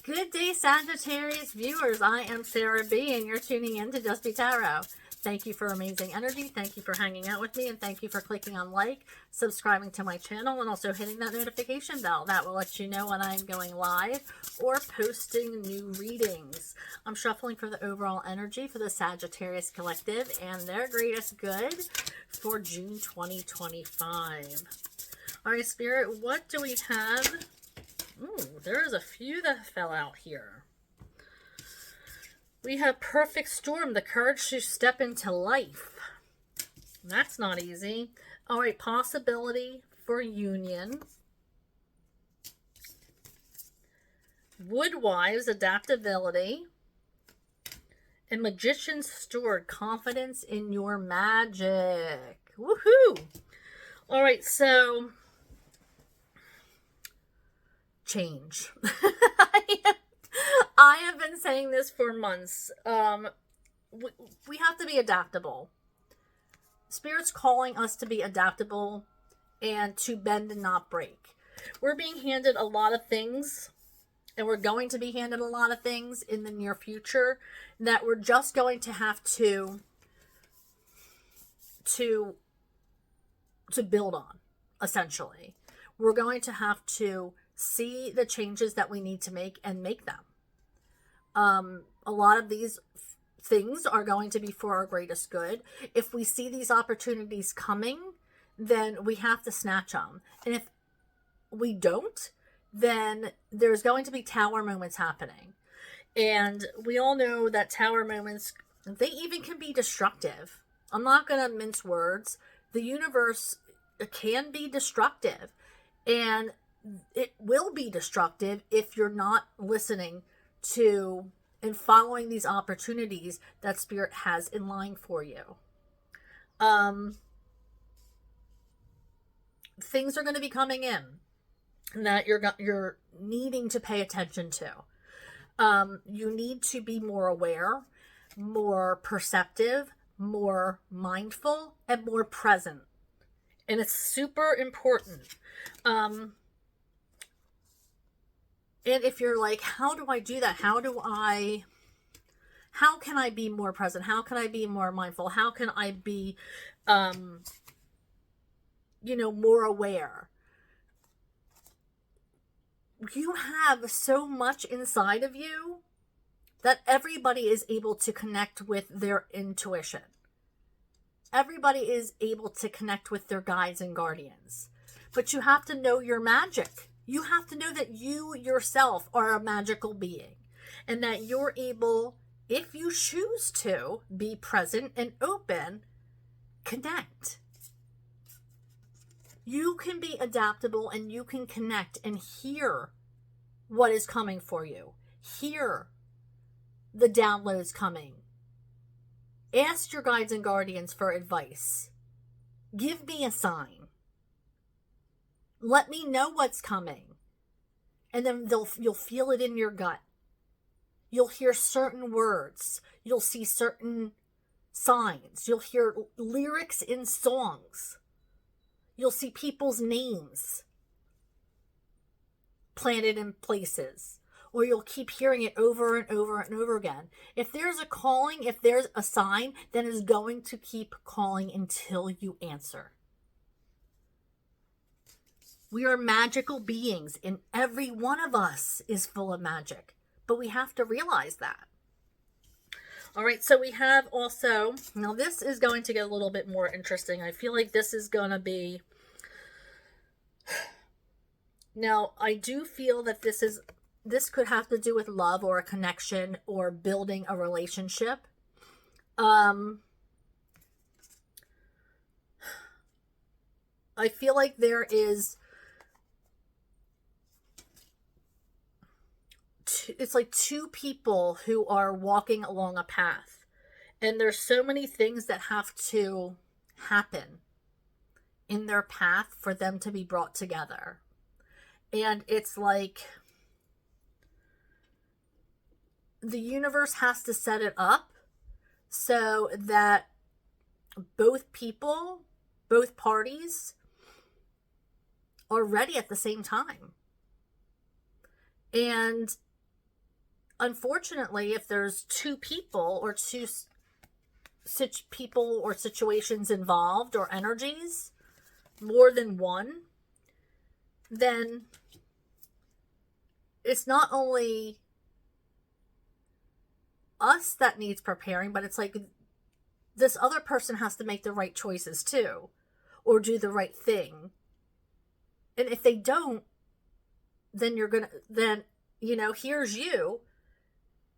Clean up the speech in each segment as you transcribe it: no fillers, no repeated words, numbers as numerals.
Good day, Sagittarius viewers. I am Sarah B, and you're tuning in to Just Be Tarot. Thank you for amazing energy. Thank you for hanging out with me, and thank you for clicking on like, subscribing to my channel, and also hitting that notification bell. That will let you know when I'm going live or posting new readings. I'm shuffling for the overall energy for the Sagittarius Collective and their greatest good for June 2025. All right, Spirit, what do we have? Ooh, there's a few that fell out here. We have perfect storm, the courage to step into life. That's not easy. All right, possibility for union. Woodwives, adaptability. And magician's steward, confidence in your magic. Woohoo! All right, so change. I have been saying this for months. We have to be adaptable. Spirit's calling us to be adaptable and to bend and not break. We're being handed a lot of things, and we're going to be handed a lot of things in the near future that we're just going to have to build on, essentially. We're going to have to see the changes that we need to make and make them. A lot of these things are going to be for our greatest good. If we see these opportunities coming, then we have to snatch them. And if we don't, then there's going to be tower moments happening. And we all know that tower moments, they even can be destructive. I'm not going to mince words. The universe can be destructive. And it will be destructive if you're not listening to and following these opportunities that Spirit has in line for you. Things are going to be coming in that you're needing to pay attention to. You need to be more aware, more perceptive, more mindful, and more present. And it's super important. And if you're like, how do I do that? How can I be more present? How can I be more mindful? How can I be, more aware? You have so much inside of you that everybody is able to connect with their intuition. Everybody is able to connect with their guides and guardians. But you have to know your magic. You have to know that you yourself are a magical being and that you're able, if you choose to, be present and open, connect. You can be adaptable and you can connect and hear what is coming for you. Hear the downloads coming. Ask your guides and guardians for advice. Give me a sign. Let me know what's coming. And then you'll feel it in your gut. You'll hear certain words. You'll see certain signs. You'll hear lyrics in songs. You'll see people's names planted in places. Or you'll keep hearing it over and over and over again. If there's a calling, if there's a sign, then it's going to keep calling until you answer. We are magical beings, and every one of us is full of magic. But we have to realize that. All right, so we have also, now this is going to get a little bit more interesting. I feel like this is going to be, now I do feel that this could have to do with love or a connection or building a relationship. I feel like there is, it's like two people who are walking along a path, and there's so many things that have to happen in their path for them to be brought together. And it's like the universe has to set it up so that both people, both parties are ready at the same time. And unfortunately, if there's two people or two such people or situations involved or energies, more than one, then it's not only us that needs preparing, but it's like this other person has to make the right choices too, or do the right thing. And if they don't, then here's you.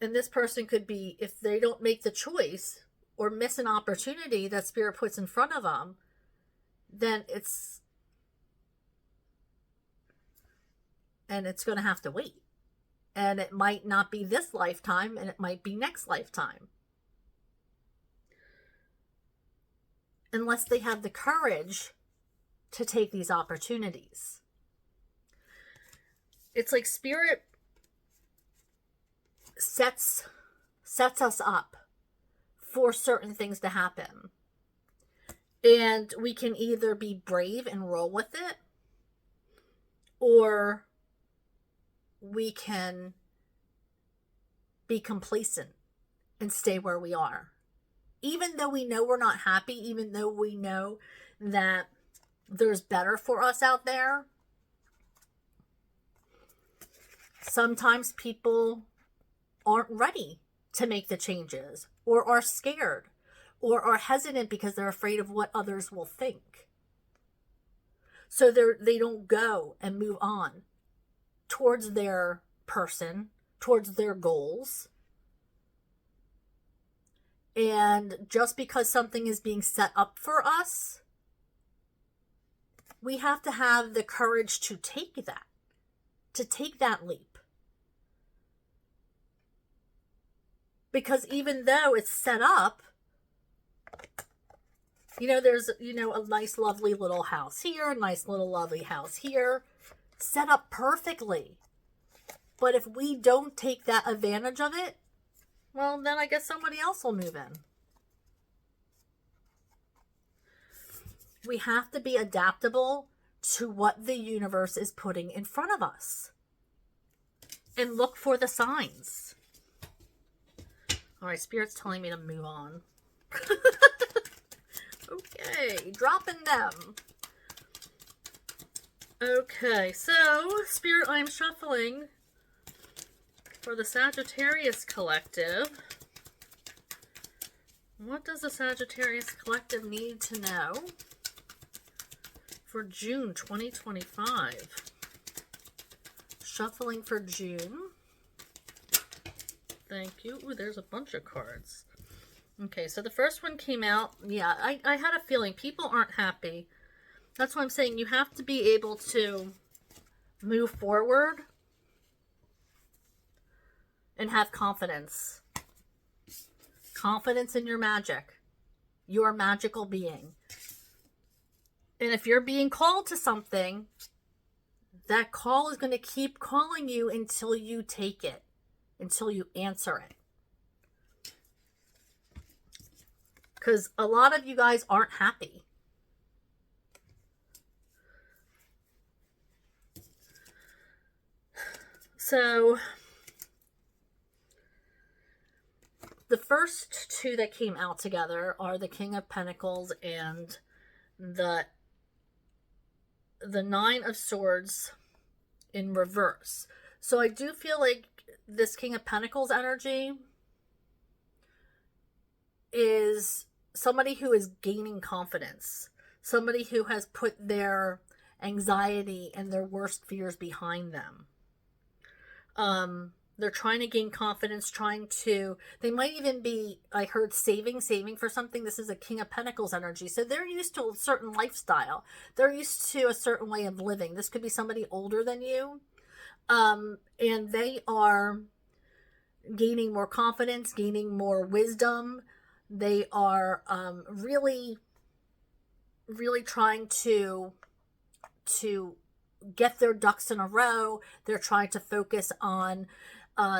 And this person could be, if they don't make the choice or miss an opportunity that Spirit puts in front of them, then it's going to have to wait. And it might not be this lifetime, and it might be next lifetime. Unless they have the courage to take these opportunities. It's like Spirit sets us up for certain things to happen. And we can either be brave and roll with it, or we can be complacent and stay where we are. Even though we know we're not happy, even though we know that there's better for us out there, sometimes people aren't ready to make the changes, or are scared, or are hesitant because they're afraid of what others will think. So they don't go and move on towards their person, towards their goals. And just because something is being set up for us, we have to have the courage to take that leap. Because even though it's set up, there's, a nice, lovely little house here, a nice little lovely house here, set up perfectly. But if we don't take that advantage of it, well, then I guess somebody else will move in. We have to be adaptable to what the universe is putting in front of us. And look for the signs. All right, Spirit's telling me to move on. Okay, dropping them. Okay, so, Spirit, I'm shuffling for the Sagittarius Collective. What does the Sagittarius Collective need to know for June 2025? Shuffling for June. Thank you. Ooh, there's a bunch of cards. Okay, so the first one came out. Yeah, I had a feeling people aren't happy. That's why I'm saying you have to be able to move forward and have confidence. Confidence in your magic. Your magical being. And if you're being called to something, that call is going to keep calling you until you take it. Until you answer it. Because a lot of you guys aren't happy. So, the first two that came out together are the King of Pentacles and the Nine of Swords in reverse. So I do feel like this King of Pentacles energy is somebody who is gaining confidence. Somebody who has put their anxiety and their worst fears behind them. They're trying to gain confidence, they might even be, I heard saving for something. This is a King of Pentacles energy. So they're used to a certain lifestyle. They're used to a certain way of living. This could be somebody older than you. And they are gaining more confidence, gaining more wisdom. They are really, really trying to get their ducks in a row. They're trying to focus on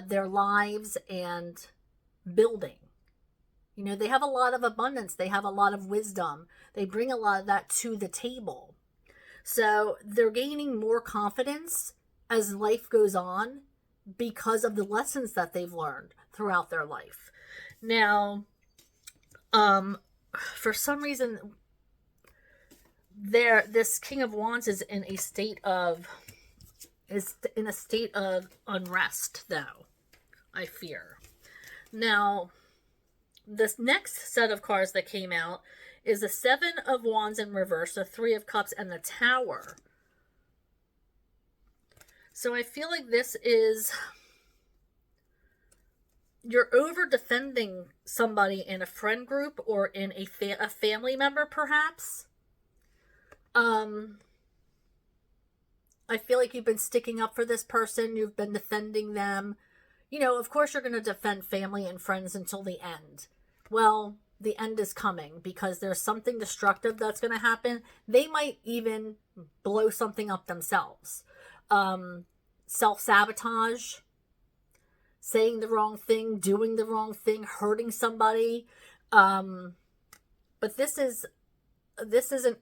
their lives and building. They have a lot of abundance. They have a lot of wisdom. They bring a lot of that to the table. So they're gaining more confidence as life goes on, because of the lessons that they've learned throughout their life. Now, for some reason, this King of Wands is in a state of unrest, though, I fear. Now, this next set of cards that came out is the Seven of Wands in reverse, the Three of Cups, and the Tower. So I feel like this is, you're over defending somebody in a friend group or in a family member, perhaps. I feel like you've been sticking up for this person. You've been defending them. You know, of course you're going to defend family and friends until the end. Well, the end is coming because there's something destructive that's going to happen. They might even blow something up themselves. Self-sabotage, saying the wrong thing, doing the wrong thing, hurting somebody. But this isn't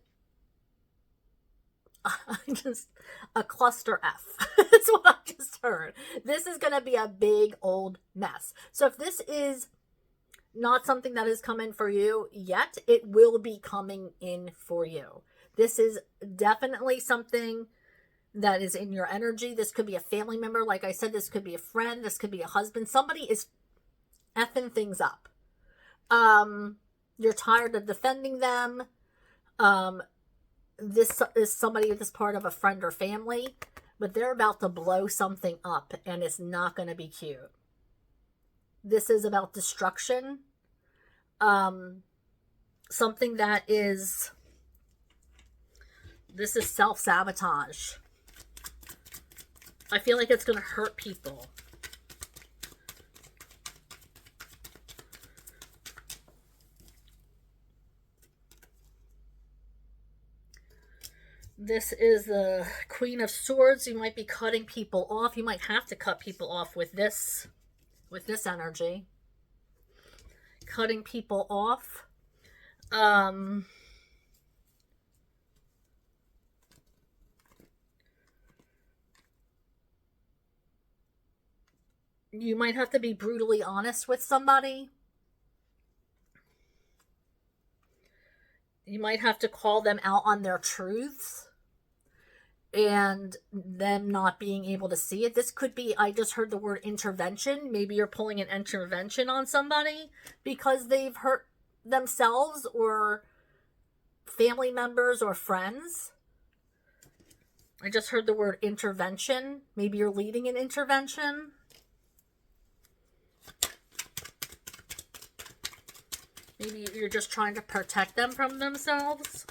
just a cluster F. That's what I just heard. This is going to be a big old mess. So if this is not something that has come in for you yet, it will be coming in for you. This is definitely something that is in your energy. This could be a family member. Like I said, this could be a friend. This could be a husband. Somebody is effing things up. You're tired of defending them. This is somebody that's part of a friend or family, but they're about to blow something up and it's not going to be cute. This is about destruction. Something that is, this is self-sabotage. I feel like it's going to hurt people. This is the Queen of Swords. You might be cutting people off. You might have to cut people off with this energy. Cutting people off. You might have to be brutally honest with somebody. You might have to call them out on their truths and them not being able to see it. This could be, I just heard the word intervention. Maybe you're pulling an intervention on somebody because they've hurt themselves or family members or friends. I just heard the word intervention. Maybe you're leading an intervention. Maybe you're just trying to protect them from themselves.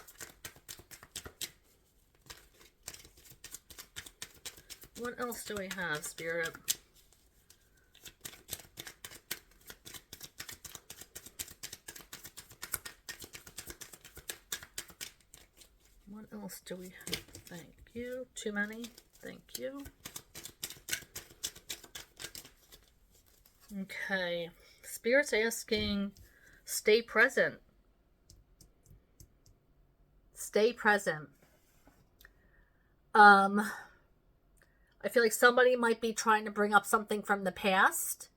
What else do we have, Spirit? What else do we have? Thank you. Too many. Thank you. Okay. Spirit's asking, stay present. Stay present. I feel like somebody might be trying to bring up something from the past.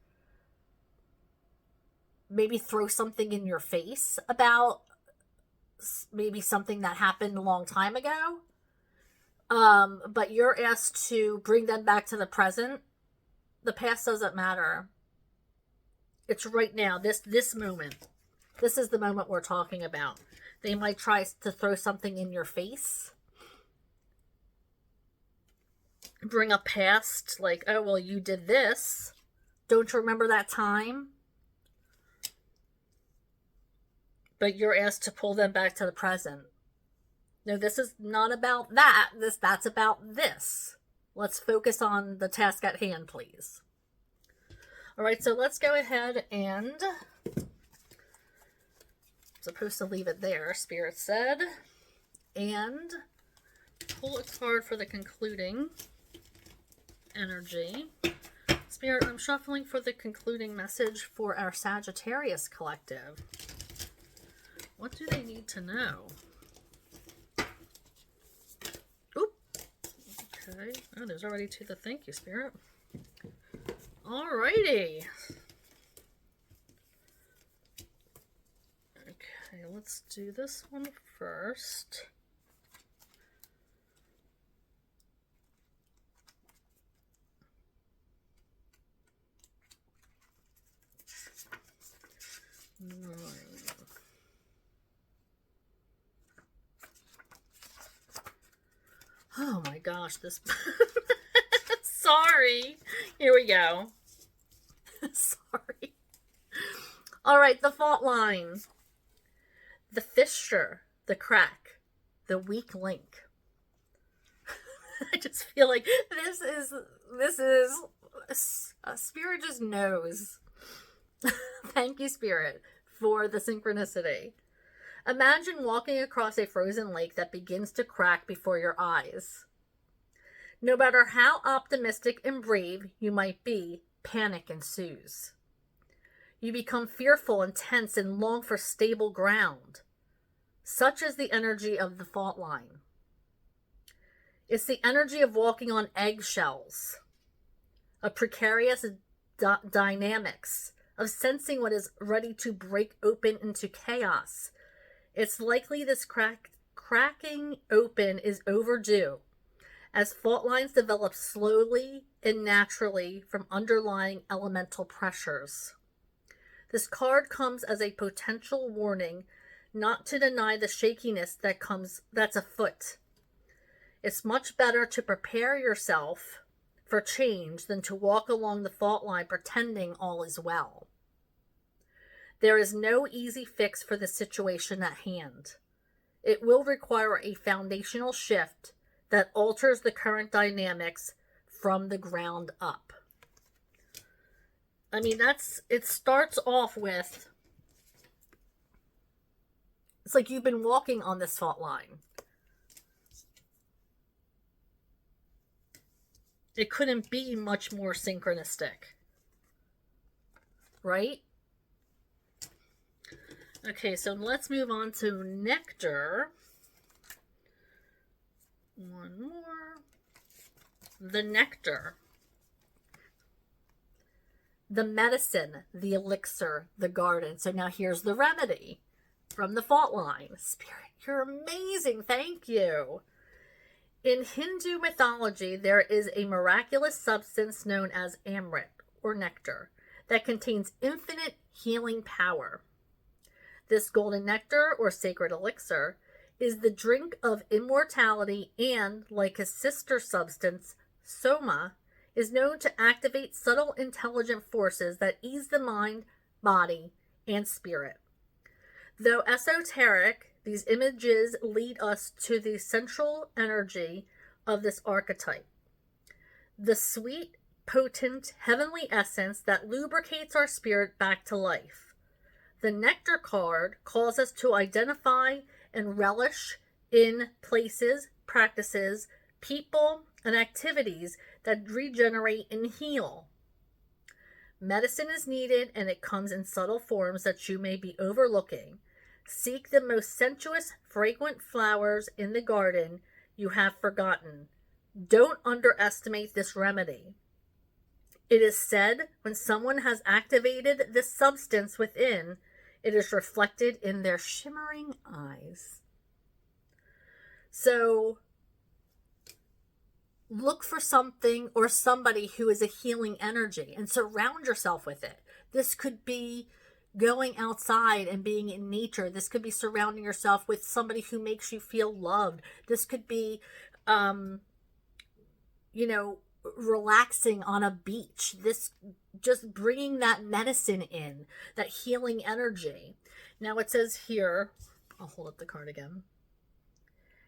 Maybe throw something in your face about maybe something that happened a long time ago. But you're asked to bring them back to the present. The past doesn't matter. It's right now, this moment. This is the moment we're talking about. They might try to throw something in your face. Bring up past, like, oh, well, you did this. Don't you remember that time? But you're asked to pull them back to the present. No, this is not about that. That's about this. Let's focus on the task at hand, please. All right, so let's go ahead and... supposed to leave it there, Spirit said. And pull a card for the concluding energy. Spirit, I'm shuffling for the concluding message for our Sagittarius collective. What do they need to know? Oop. Okay. Oh, there's already two. Thank you, Spirit. Alrighty. Okay, let's do this one first. Oh my gosh, this... Sorry. Here we go. Sorry. All right, the fault line. The fissure, the crack, the weak link. I just feel like this is Spirit just knows. Thank you, Spirit, for the synchronicity. Imagine walking across a frozen lake that begins to crack before your eyes. No matter how optimistic and brave you might be, panic ensues. You become fearful and tense and long for stable ground. Such is the energy of the fault line. It's the energy of walking on eggshells, of precarious dynamics, of sensing what is ready to break open into chaos. It's likely this cracking open is overdue, as fault lines develop slowly and naturally from underlying elemental pressures. This card comes as a potential warning not to deny the shakiness that's afoot. It's much better to prepare yourself for change than to walk along the fault line pretending all is well. There is no easy fix for the situation at hand. It will require a foundational shift that alters the current dynamics from the ground up. I mean, it starts off with, it's like you've been walking on this fault line. It couldn't be much more synchronistic, right? Okay, so let's move on to nectar. One more. The nectar. The medicine, the elixir, the garden. So now here's the remedy from the fault line. Spirit, you're amazing. Thank you. In Hindu mythology, there is a miraculous substance known as amrit, or nectar, that contains infinite healing power. This golden nectar, or sacred elixir, is the drink of immortality and, like a sister substance, soma, is known to activate subtle intelligent forces that ease the mind, body, and spirit. Though esoteric, these images lead us to the central energy of this archetype. The sweet, potent, heavenly essence that lubricates our spirit back to life. The nectar card calls us to identify and relish in places, practices, people, and activities that regenerate and heal. Medicine is needed, and it comes in subtle forms that you may be overlooking. Seek the most sensuous, fragrant flowers in the garden you have forgotten. Don't underestimate this remedy. It is said when someone has activated this substance within, it is reflected in their shimmering eyes. So, look for something or somebody who is a healing energy and surround yourself with it. This could be going outside and being in nature. This could be surrounding yourself with somebody who makes you feel loved. This could be, relaxing on a beach. This just bringing that medicine in, that healing energy. Now it says here, I'll hold up the card again.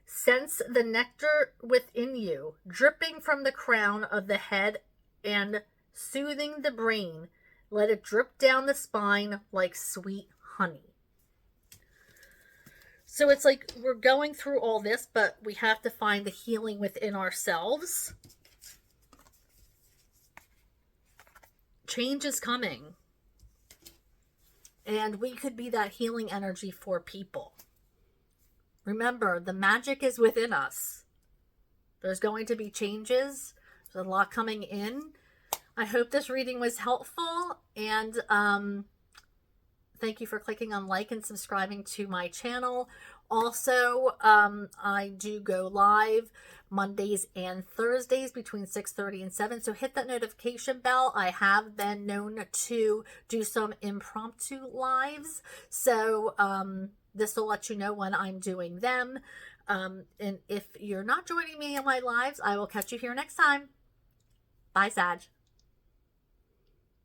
Sense the nectar within you, dripping from the crown of the head and soothing the brain. Let it drip down the spine like sweet honey. So it's like we're going through all this, but we have to find the healing within ourselves. Change is coming. And we could be that healing energy for people. Remember, the magic is within us. There's going to be changes. There's a lot coming in. I hope this reading was helpful, and thank you for clicking on like and subscribing to my channel. Also, I do go live Mondays and Thursdays between 6:30 and 7, so hit that notification bell. I have been known to do some impromptu lives, so this will let you know when I'm doing them. And if you're not joining me in my lives, I will catch you here next time. Bye, Sag.